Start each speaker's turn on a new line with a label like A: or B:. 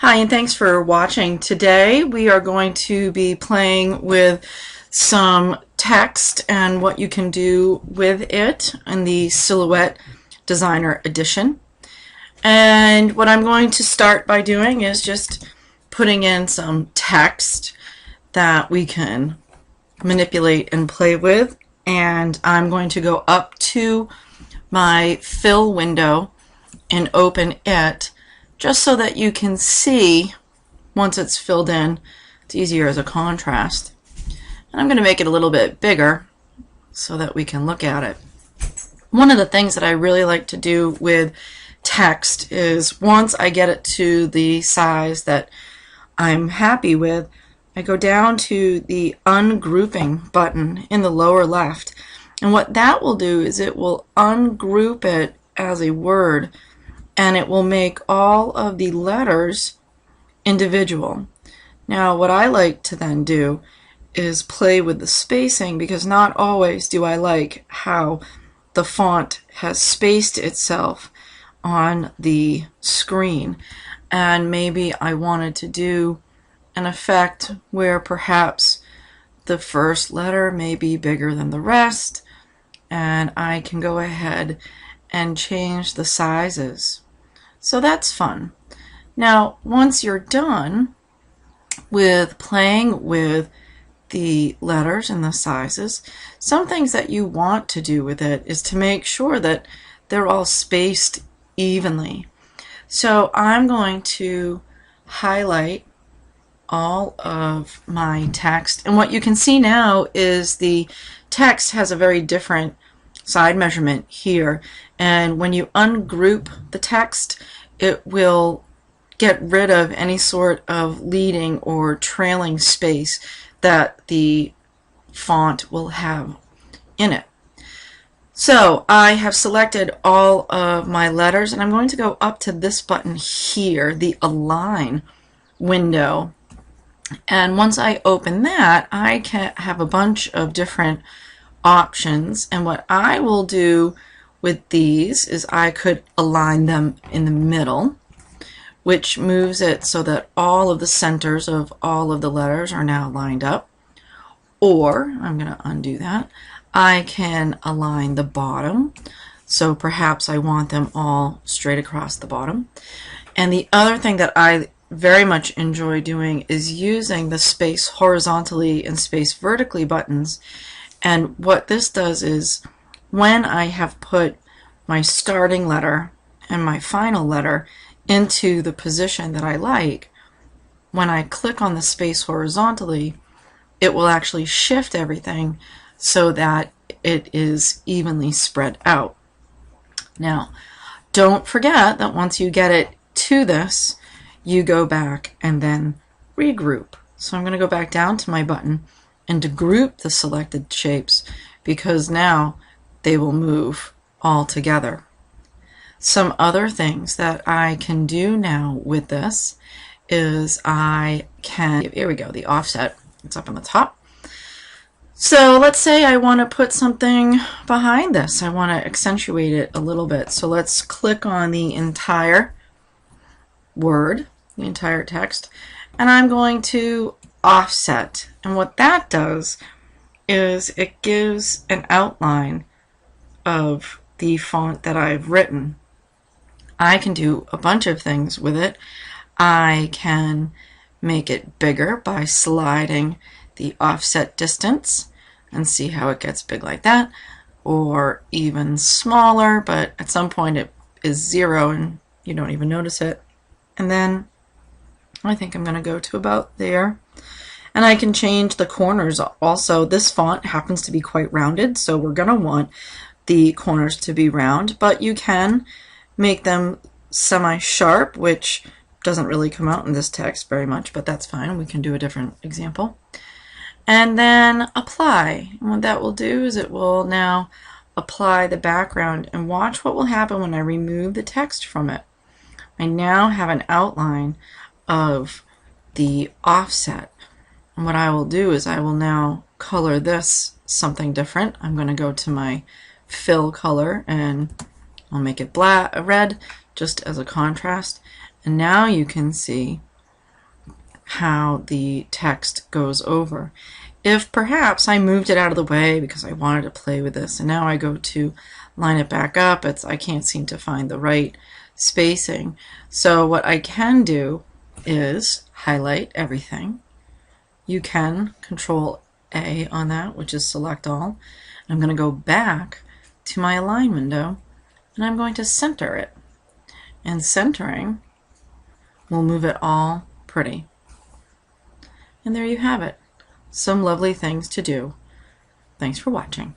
A: Hi, and thanks for watching. Today we are going to be playing with some text and what you can do with it in the Silhouette Designer Edition. And what I'm going to start by doing is just putting in some text that we can manipulate and play with. And I'm going to go up to my fill window and open it, just so that you can see once it's filled in. It's easier as a contrast. And I'm going to make it a little bit bigger so that we can look at it. One of the things that I really like to do with text is once I get it to the size that I'm happy with, I go down to the ungrouping button in the lower left. And what that will do is it will ungroup it as a word, and it will make all of the letters individual. Now, what I like to then do is play with the spacing, because not always do I like how the font has spaced itself on the screen. And maybe I wanted to do an effect where perhaps the first letter may be bigger than the rest, and I can go ahead and change the sizes. So that's fun. Now, once you're done with playing with the letters and the sizes, some things that you want to do with it is to make sure that they're all spaced evenly. So I'm going to highlight all of my text, and what you can see now is the text has a very different side measurement here, and when you ungroup the text, it will get rid of any sort of leading or trailing space that the font will have in it. So I have selected all of my letters, and I'm going to go up to this button here, the Align window. And once I open that, I can have a bunch of different options, and what I will do with these is I could align them in the middle, which moves it so that all of the centers of all of the letters are now lined up. Or, I'm going to undo that, I can align the bottom, so perhaps I want them all straight across the bottom. And the other thing that I very much enjoy doing is using the space horizontally and space vertically buttons. And what this does is, when I have put my starting letter and my final letter into the position that I like, when I click on the space horizontally, it will actually shift everything so that it is evenly spread out. Now, don't forget that once you get it to this, you go back and then regroup. So I'm going to go back down to my button and to group the selected shapes, because now they will move all together. Some other things that I can do now with this is I can, here we go, the offset, it's up on the top. So let's say I want to put something behind this. I want to accentuate it a little bit. So let's click on the entire word, the entire text, and I'm going to offset. And what that does is it gives an outline of the font that I've written. I can do a bunch of things with it. I can make it bigger by sliding the offset distance and see how it gets big like that, or even smaller, but at some point it is 0 and you don't even notice it. And then I think I'm going to go to about there. And I can change the corners also. This font happens to be quite rounded, so we're going to want the corners to be round, but you can make them semi-sharp, which doesn't really come out in this text very much, but that's fine. We can do a different example. And then apply. And what that will do is it will now apply the background, and watch what will happen when I remove the text from it. I now have an outline of the offset. And what I will do is I will now color this something different. I'm going to go to my fill color and I'll make it black, red, just as a contrast. And now you can see how the text goes over. If perhaps I moved it out of the way because I wanted to play with this, and now I go to line it back up, I can't seem to find the right spacing. So what I can do is highlight everything. You can Control A on that, which is select all. I'm going to go back to my align window, and I'm going to center it. And centering will move it all pretty. And there you have it. Some lovely things to do. Thanks for watching.